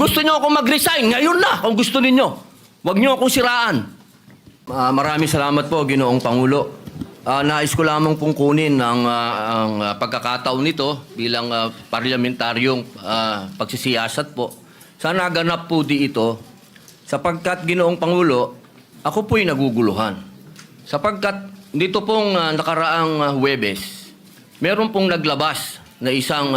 Gusto nyo akong mag-resign, ngayon na kung gusto ninyo. Huwag nyo akong siraan. Maraming salamat po, Ginoong Pangulo. Nais ko lamang pong kunin ang pagkakataon nito bilang parlamentaryong pagsisiyasat po. Sana ganap po di ito sapagkat, Ginoong Pangulo, ako po'y naguguluhan. Sapagkat dito pong nakaraang Huwebes, meron pong naglabas na isang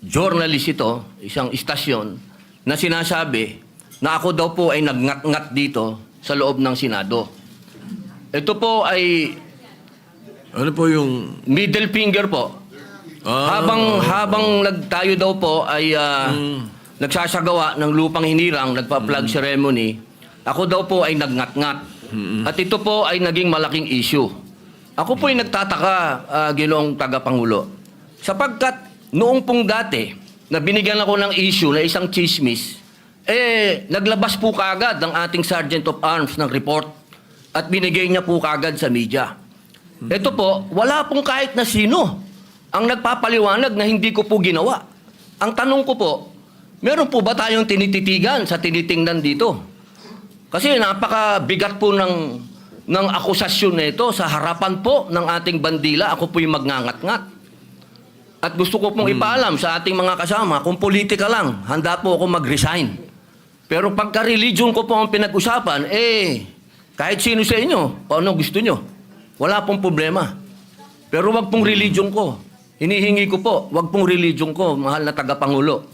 journalist ito, isang istasyon, na sinasabi na ako daw po ay nagngat-ngat dito sa loob ng Senado. Ito po ay Ano po yung... middle finger po. Habang tayo daw po ay nagsasagawa ng lupang hinirang, nagpa-flag ceremony, ako daw po ay nagngat-ngat. At ito po ay naging malaking issue. Ako po ay nagtataka, Ginoong Tagapangulo, sapagkat noong pong dati, na binigyan ako ng issue na isang chismis, naglabas po kaagad ng ating Sergeant of Arms ng report at binigay niya po kaagad sa media. Ito po, wala pong kahit na sino ang nagpapaliwanag na hindi ko po ginawa. Ang tanong ko po, meron po ba tayong tinititigan sa tinitingnan dito? Kasi napakabigat po ng akusasyon na ito sa harapan po ng ating bandila. Ako po yung magngangat-ngat. At gusto ko pong ipaalam sa ating mga kasama, kung politika lang, handa po ako mag-resign. Pero pagka-religion ko po ang pinag-usapan, kahit sino sa inyo, kung ano gusto nyo, wala pong problema. Pero wag pong religion ko. Hinihingi ko po, wag pong religion ko, mahal na tagapangulo.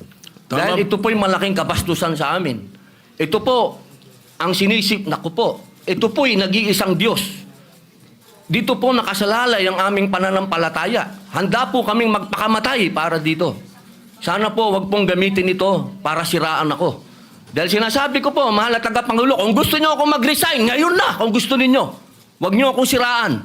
Dahil ito po'y malaking kabastusan sa amin. Ito po, ang sinisip na ko po, ito po'y nag-iisang Diyos. Dito po nakasalalay ang aming pananampalataya. Handa po kaming magpakamatay para dito. Sana po wag pong gamitin ito para siraan ako. Dahil sinasabi ko po, mahal na tagapangulo, kung gusto niyo ako mag-resign, ngayon na kung gusto ninyo. Wag niyo akong siraan.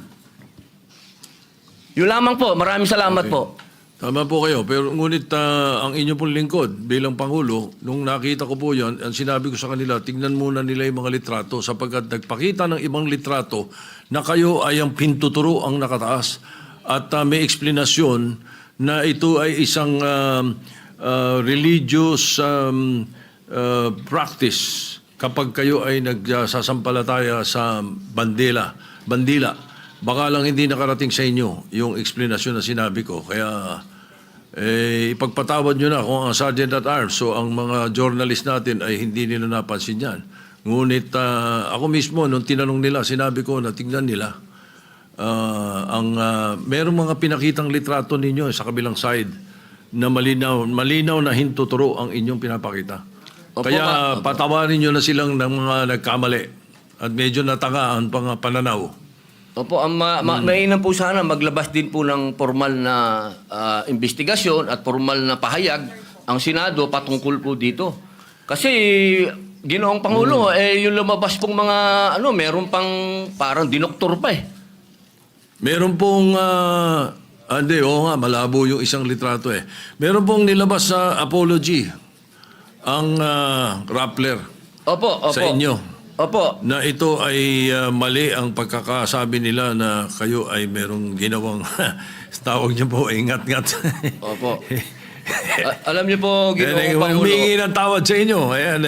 Yun lamang po. Maraming salamat po. Tama po kayo, pero ngunit ang inyo pong lingkod bilang Pangulo, nung nakita ko po yan, ang sinabi ko sa kanila, tingnan muna nila yung mga litrato sapagkat nagpakita ng ibang litrato na kayo ay ang pintuturo ang nakataas at may eksplanasyon na ito ay isang religious practice kapag kayo ay nagsasampalataya sa bandila. Baka lang hindi nakarating sa inyo yung explanation na sinabi ko. Kaya ipagpatawad nyo na kung ang Sergeant at Arms o ang mga journalist natin ay hindi nila napansin yan. Ngunit ako mismo, nung tinanong nila, sinabi ko na tingnan nila. Merong mga pinakitang litrato ninyo sa kabilang side na malinaw na hintuturo ang inyong pinapakita. Kaya patawarin nyo na silang ng mga nagkamali at medyo natanga ang pananaw. Opo, mainam po sana maglabas din po ng formal na investigasyon at formal na pahayag ang Senado patungkol po dito. Kasi, Ginoong Pangulo, yung lumabas pong mga, meron pang parang dinoktor pa Meron pong, malabo yung isang litrato Meron pong nilabas sa apology ang Rappler Opo. sa inyo. Opo. Na ito ay mali ang pagkakasabi nila na kayo ay merong ginawang tawag niyo po, ingat-ngat. Opo. Alam niyo po, Ginoong Pangulo. Humingi ng tawad sa inyo. Ayan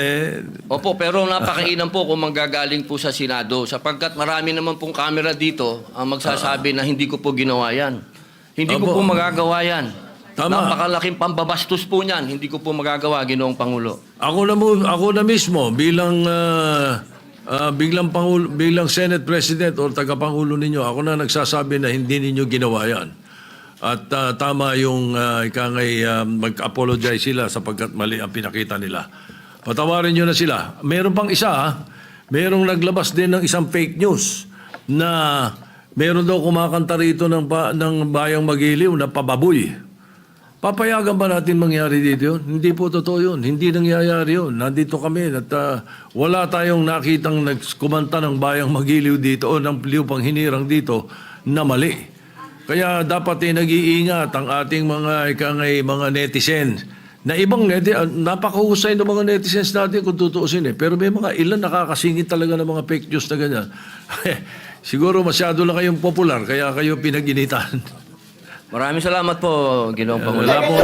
Opo, pero napakainam po kung manggagaling po sa Senado sapagkat marami naman pong camera dito ang magsasabi na hindi ko po ginawa yan. Hindi ko po magagawa yan. Tama. Napakalaking pambabastos po niyan. Hindi ko po magagawa, Ginoong Pangulo. Ako na mismo bilang bilang Senate President o tagapangulo ninyo, ako na nagsasabi na hindi ninyo ginawa yan. At tama yung mag-apologize sila sapagkat mali ang pinakita nila. Patawarin nyo na sila. Meron pang isa, merong naglabas din ng isang fake news na meron daw kumakanta rito ng Bayang Magiliw na pababoy. Papayagan ba natin mangyari dito yun? Hindi po totoo yun. Hindi nangyayari yun. Nandito kami at wala tayong nakitang nagkumanta ng Bayang Magiliw dito o ng Lupang Hinirang dito na mali. Kaya dapat nag-iingat ang ating mga netizens na ibang napakahusay ng mga netizens natin kung tutuusin Pero may mga ilan nakakasingit talaga ng mga fake news na ganyan. Siguro masyado lang kayong popular kaya kayo pinag-initan. Maraming salamat po, Ginoong Pangulo. Wala po.